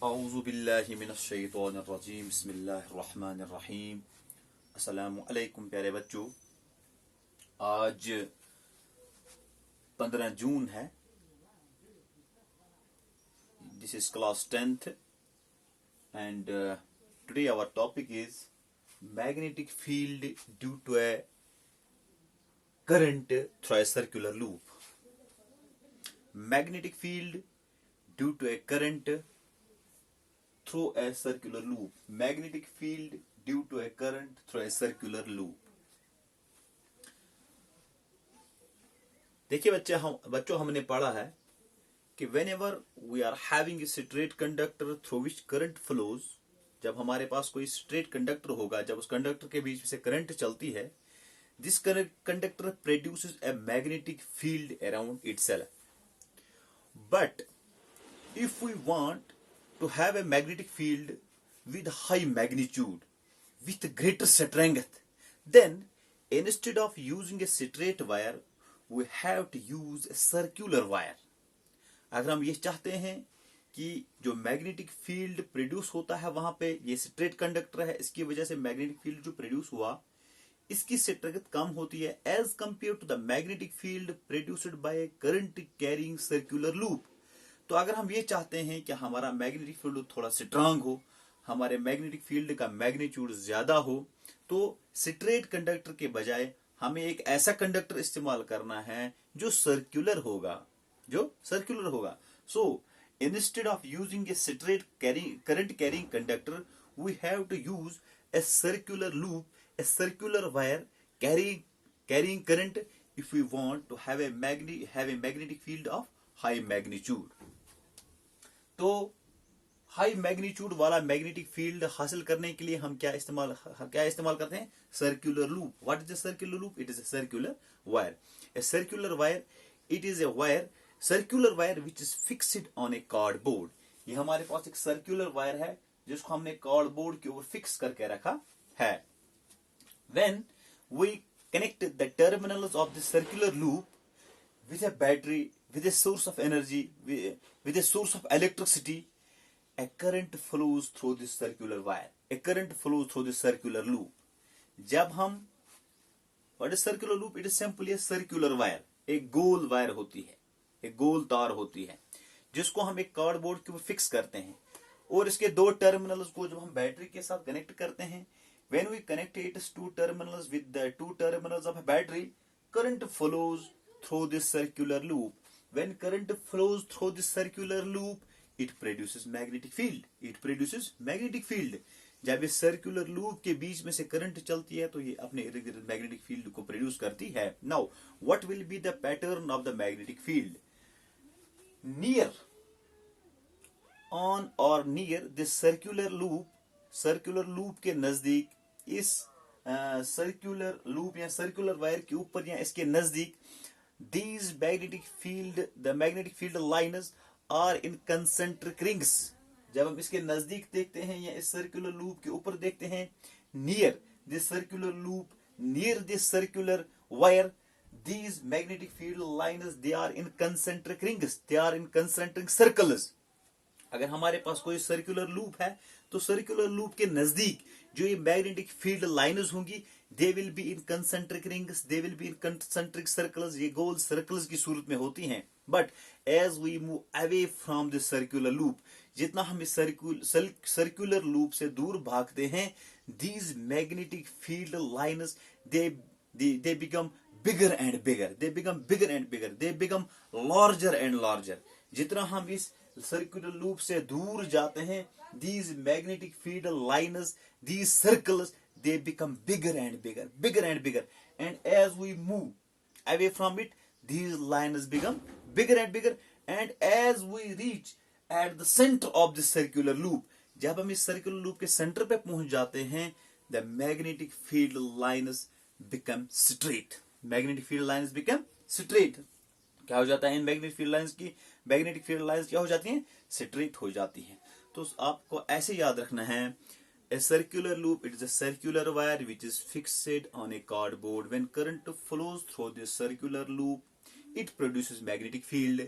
औज़ु बिल्लाहि मिनश्शैतानिर्रजीम बिस्मिल्लाहिर्रहमानिर्रहीम। अस्सलामु अलैकुम प्यारे बच्चों। आज 15 जून है। This is class 10th and today our topic is magnetic field due to a current through a circular loop. Magnetic field due to a current through a circular loop. Magnetic field due to a current through a circular loop. देखिए बच्चों हमने पढ़ा है कि whenever we are having a straight conductor through which current flows, जब हमारे पास कोई straight conductor होगा, जब उस कंडक्टर के बीच में से करंट चलती है, this conductor produces a magnetic field around itself. But if we want to have a magnetic field with high magnitude, with greater strength, then instead of using a straight wire, we have to use a circular wire. अगर हम ये चाहते हैं कि जो magnetic field produce होता है वहां पे, ये स्ट्रेट कंडक्टर है, इसकी वजह से मैग्नेटिक फील्ड जो प्रोड्यूस हुआ इसकी स्ट्रेंथ कम होती है as compared to the magnetic field produced by current carrying circular loop. तो अगर हम ये चाहते हैं कि हमारा मैग्नेटिक फील्ड थोड़ा स्ट्रांग हो, हमारे मैग्नेटिक फील्ड का मैग्नीट्यूड ज्यादा हो, तो स्ट्रेट कंडक्टर के बजाय हमें एक ऐसा कंडक्टर इस्तेमाल करना है जो सर्कुलर होगा. So instead of using a straight current carrying conductor, we have to use a circular loop, a circular wire carrying current if we want to have a magnetic field of high magnitude. तो high magnitude वाला magnetic field हासिल करने के लिए हम क्या इस्तेमाल करते हैं? Circular loop. What is a circular loop? It is a circular wire. A circular wire, it is a wire, circular wire which is fixed on A cardboard. ये हमारे पास एक सर्कुलर वायर है जिसको हमने कार्डबोर्ड के ऊपर फिक्स करके रखा है. When we connect the terminals of the circular loop with a battery, with a source of energy, with a source of electricity, a current flows through this circular wire. A current flows through this circular loop. जब हम, what is circular loop? It is simply a circular wire. एक गोल wire होती है, एक गोल तार होती है जिसको हम एक कार्डबोर्ड के ऊपर फिक्स करते हैं और इसके दो टर्मिनल्स को जब हम बैटरी के साथ कनेक्ट करते हैं, when we connect its two terminals with the two terminals of a battery, current flows through this circular loop. When current flows through this circular loop, it produces magnetic field. It produces magnetic field. जब इस circular loop के बीच में से current चलती है तो ये अपने इर्द गिर्द मैग्नेटिक फील्ड को प्रोड्यूस करती है. Now what will be the pattern of the magnetic field? Near on और नियर दिस सर्कुलर लूप के नजदीक, इस सर्कुलर लूप या सर्कुलर वायर के ऊपर या इसके नजदीक, these the magnetic field lines are in concentric rings. जब हम इसके नजदीक देखते हैं या इस सर्कुलर लूप के ऊपर देखते हैं, near this circular loop, near this circular wire, these magnetic field lines, they are in concentric rings, they are in concentric circles. अगर हमारे पास कोई सर्कुलर लूप है तो सर्कुलर लूप के नजदीक जो ये मैग्नेटिक फील्ड लाइन्स होंगी, they will be in concentric rings, they will be in concentric circles. ये गोल सर्कल्स की सूरत में होती हैं. But as we move away from this circular loop, जितना हम इस सर्कुलर लूप से दूर भागते हैं, these magnetic field lines they become bigger and bigger, they become bigger and bigger, they become larger and larger. जितना हम इस सर्कुलर लूप से दूर जाते हैं, these magnetic field lines, these circles, they become bigger and bigger, and as we move away from it, these lines become bigger and bigger, and as we reach at the center of the circular loop, जब हम इस circular loop के centre पे पहुंच जाते हैं, the magnetic field lines become straight. Magnetic field lines become straight. क्या हो जाता है इन मैग्नेटिक फील्ड लाइंस की? मैग्नेटिक फील्ड लाइंस क्या हो जाती हैं? स्ट्रेट हो जाती हैं. तो आपको ऐसे याद रखना है, a circular loop, it is a circular wire which is fixed on a cardboard. When current flows through this circular loop, it produces magnetic field.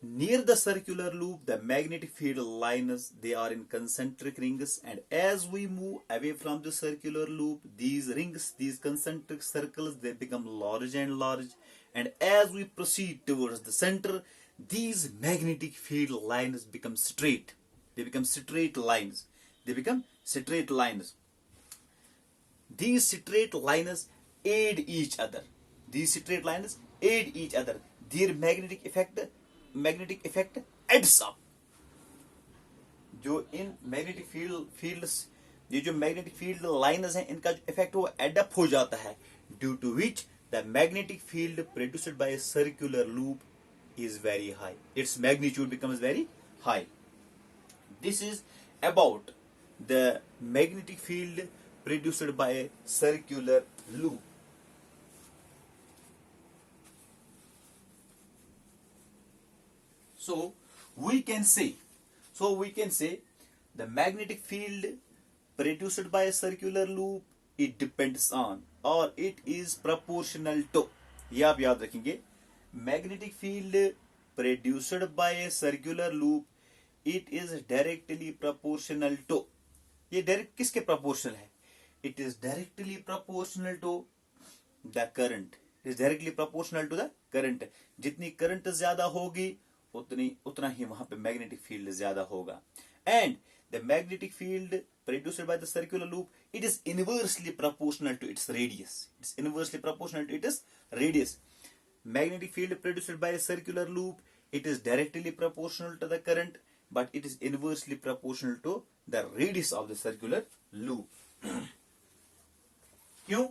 Near the circular loop, the magnetic field lines, they are in concentric rings, and as we move away from the circular loop, these rings, these concentric circles, they become large and large, and as we proceed towards the center, these magnetic field lines become straight. They become straight lines. They become straight lines. These straight lines aid each other. These straight lines aid each other. Their magnetic effect adds up. जो in magnetic fields, ये जो magnetic field lines हैं, इनका जो effect वो add up हो जाता है, due to which the magnetic field produced by a circular loop is very high. Its magnitude becomes very high. This is about the magnetic field produced by a circular loop. So we can say the magnetic field produced by a circular loop, it depends on, or it is proportional to, ये आप याद रखेंगे, magnetic field produced by a circular loop, it is directly proportional to, ये direct किसके proportional है? It is directly proportional to the current. It is directly proportional to the current. जितनी current ज्यादा होगी उतना ही वहां पे मैग्नेटिक फील्ड ज्यादा होगा. And the magnetic field produced by the circular loop, it is inversely proportional to its radius. It's inversely proportional to its radius. Magnetic field produced by a circular loop, it is directly proportional to the current, but it is inversely proportional to the radius of the circular loop. क्यों?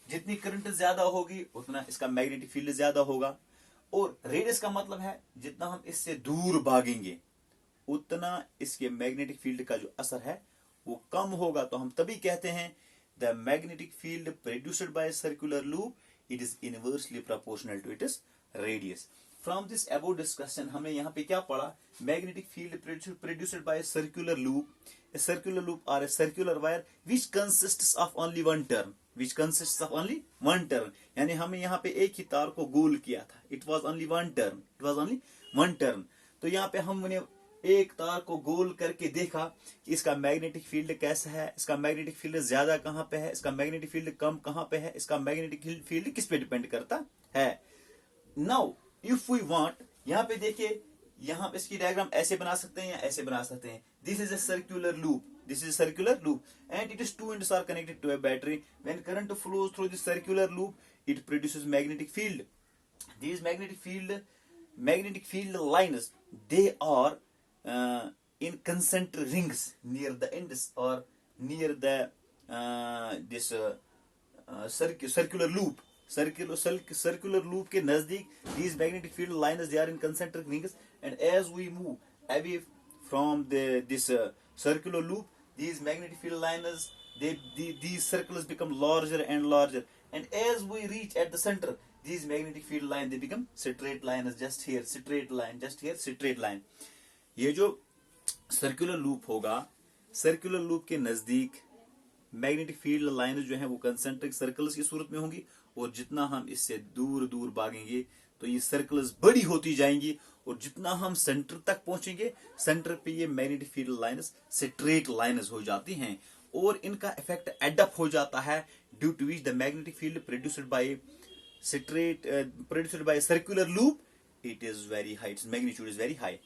जितनी current ज्यादा होगी उतना इसका magnetic field ज्यादा होगा, और radius का मतलब है जितना हम इससे दूर भागेंगे उतना इसके मैग्नेटिक फील्ड का जो असर है वो कम होगा. तो हम तभी कहते हैं the magnetic field produced by circular loop, it is inversely proportional to its radius. From this above discussion हमने यहाँ पे क्या पढ़ा? Magnetic field produced by circular loop, a circular loop or a circular wire which consists of only one turn, which consists of only one turn. यानी हमें यहाँ पे एक ही तार को गोल किया था. It was only one turn. It was only one turn. तो यहाँ पे हमने एक तार को गोल करके देखा कि इसका मैग्नेटिक फील्ड कैसा है, इसका मैग्नेटिक फील्ड ज्यादा कहाँ पे है, इसका मैग्नेटिक फील्ड कम कहाँ पे है, इसका मैग्नेटिक फील्ड किस पे डिपेंड करता है. नाउ इफ वी वांट, यहाँ पे देखिए, यहाँ पे इसकी डायग्राम ऐसे बना सकते हैं या ऐसे बना सकते हैं. This is a circular loop, this is a circular loop and it is two ends are connected to a battery. When current flows through the circular loop, it produces magnetic field. These magnetic field lines, they are in concentric rings near the ends or near the this circular loop. Circular loop के नजदीक these magnetic field lines, they are in concentric rings, and as we move away from this circular loop, these magnetic field lines, these circles become larger and larger, and as we reach at the center, these magnetic field lines, they become straight lines. Just here straight line, just here straight line. ये जो circular loop होगा, circular loop के नजदीक magnetic field lines जो हैं वो concentric circles की सूरत में होंगी, और जितना हम इससे दूर दूर भागेंगे तो ये सर्कल्स बड़ी होती जाएंगी, और जितना हम सेंटर तक पहुंचेंगे, सेंटर पे ये magnetic field lines straight lines हो जाती हैं, और इनका इफेक्ट एडअप हो जाता है, due to which the magnetic field produced by circular loop, it is very high, its magnitude is very high.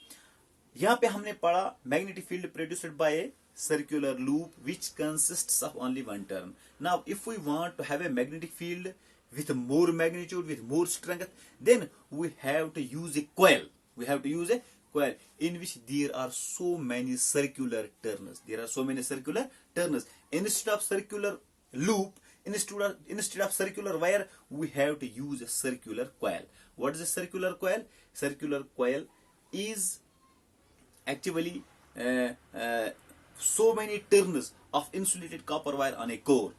यहाँ पे हमने पढ़ा magnetic field produced by circular loop which consists of only one turn. Now if we want to have a magnetic field with more magnitude, with more strength, then we have to use a coil. We have to use a coil in which there are so many circular turns. There are so many circular turns. Instead of circular loop, instead of circular wire, we have to use a circular coil. What is a circular coil? Circular coil is actually so many turns of insulated copper wire on a core.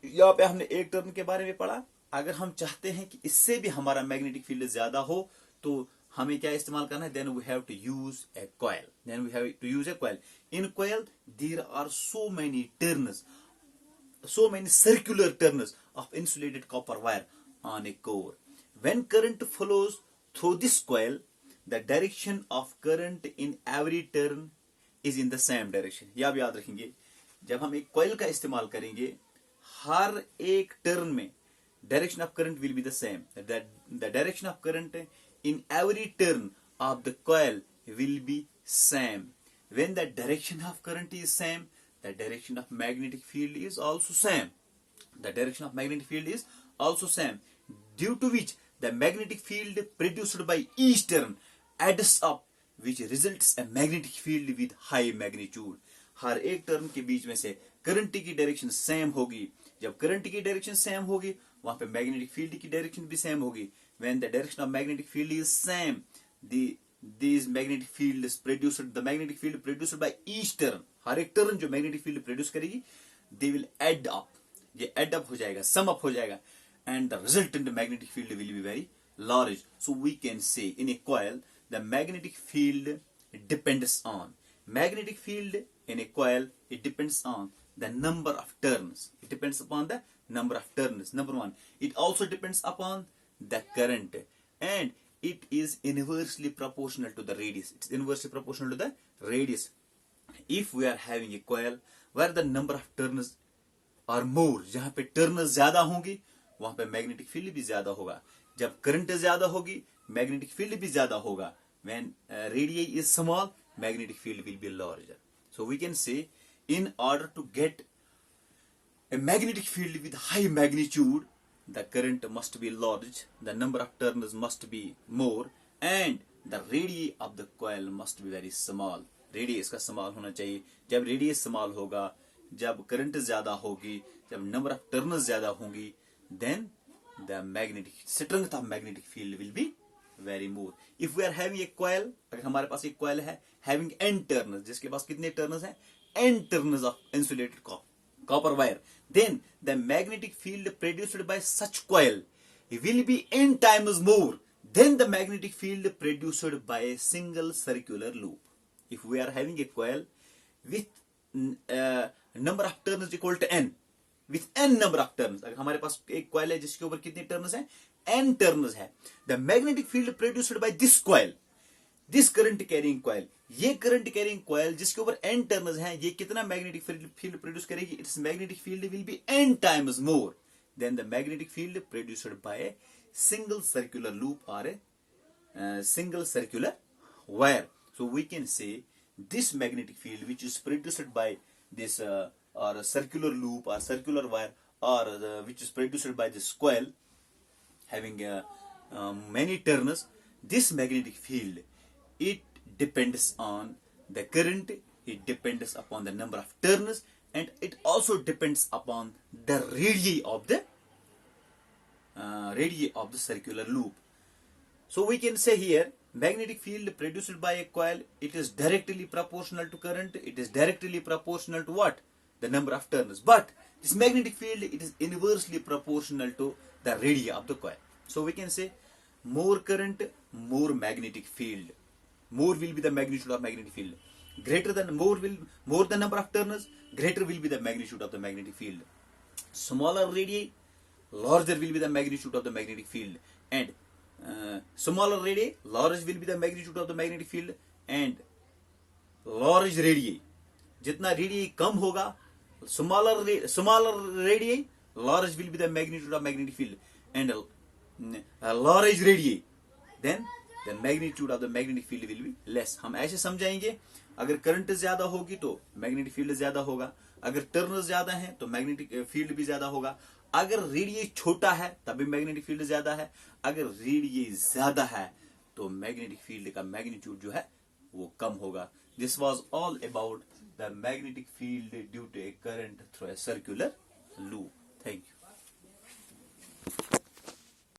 यहाँ पे हमने एक turn के बारे में पढ़ा. अगर हम चाहते हैं कि इससे भी हमारा मैग्नेटिक फील्ड ज्यादा हो तो हमें क्या इस्तेमाल करना है? Then we have to use a coil. Then we have to use a coil. In coil there are so many turns, so many circular turns of insulated copper wire on a core. when current flows through this coil, the direction of current in every turn is in the same direction. ये आप याद रखेंगे, जब हम एक coil का इस्तेमाल करेंगे हर एक टर्न में direction of current will be the same. The direction of current in every turn of the coil will be same. When the direction of current is same, the direction of magnetic field is also same. The direction of magnetic field is also same, due to which the magnetic field produced by each turn adds up, which results a magnetic field with high magnitude. हर एक turn के बीच में से current की direction same होगी. जब current की direction same होगी, वहां पे मैग्नेटिक फील्ड की डायरेक्शन भी सेम होगी. When the direction of magnetic field is same, these magnetic fields produced, the magnetic field produced by each turn, हर एक टर्न जो मैग्नेटिक फील्ड प्रोड्यूस करेगी, they will add up. ये add up हो जाएगा, sum up हो जाएगा, and the resultant magnetic field will be very large. So we can say in a coil, the magnetic field depends on magnetic field in a coil. It depends on the number of turns. It depends upon the number of turns. Number one, it also depends upon the current, and it is inversely proportional to the radius. It's inversely proportional to the radius. If we are having a coil where the number of turns are more, जहां पे turns ज्यादा होंगी, वहां पे magnetic field भी ज्यादा होगा. जब करंट ज्यादा होगी, मैग्नेटिक फील्ड भी ज्यादा होगा. When radii is small, magnetic field will be larger. So we can say, in order to get a magnetic field with high magnitude, the current must be large, the number of turns must be more, and the radii of the coil must be very small. Radius का small होना चाहिए. जब radius small होगा, जब current ज्यादा होगी, जब number of turns ज्यादा होंगी, then the magnetic strength of magnetic field will be very more. If we are having a coil, अगर हमारे पास एक coil है having n turns, जिसके पास कितने turns हैं, n turns of insulated copper wire, then the magnetic field produced by such coil will be n times more than the magnetic field produced by a single circular loop. If we are having a coil with number of turns equal to n, with n number of turns, अगर हमारे पास एक coil है जिसके ऊपर कितने turns हैं, n turns है, the magnetic field produced by this coil, this current carrying coil, ये current carrying coil जिसके ऊपर n turns हैं, ये कितना magnetic field produce करेगी? Its magnetic field will be n times more than the magnetic field produced by a single circular loop or a single circular wire. So we can say this magnetic field which is produced by this or a circular loop or circular wire, or which is produced by this coil having many turns, this magnetic field, it depends on the current, it depends upon the number of turns, and it also depends upon the radii of the circular loop. So we can say here, magnetic field produced by a coil, it is directly proportional to current, it is directly proportional to what? The number of turns. But this magnetic field, it is inversely proportional to the radii of the coil. So we can say, more current, more magnetic field. More will be the magnitude of magnetic field. Greater than more the number of turns, greater will be the magnitude of the magnetic field. Smaller radii, larger will be the magnitude of the magnetic field. And smaller radii, large will be the magnitude of the magnetic field. And large radii, जितना radii कम होगा, smaller radii, large will be the magnitude of magnetic field. And large radii, then the magnitude of the magnetic field will be less. हम ऐसे समझाएंगे, अगर current ज्यादा होगी तो magnetic field ज्यादा होगा, अगर टर्न ज्यादा है तो मैग्नेटिक फील्ड भी ज्यादा होगा, अगर रेडियस छोटा है तभी मैग्नेटिक फील्ड ज्यादा है, अगर रेडियस ज्यादा है तो मैग्नेटिक फील्ड का मैग्नीट्यूड जो है वो कम होगा. This was all about the magnetic field due to a current through a circular loop. Thank you.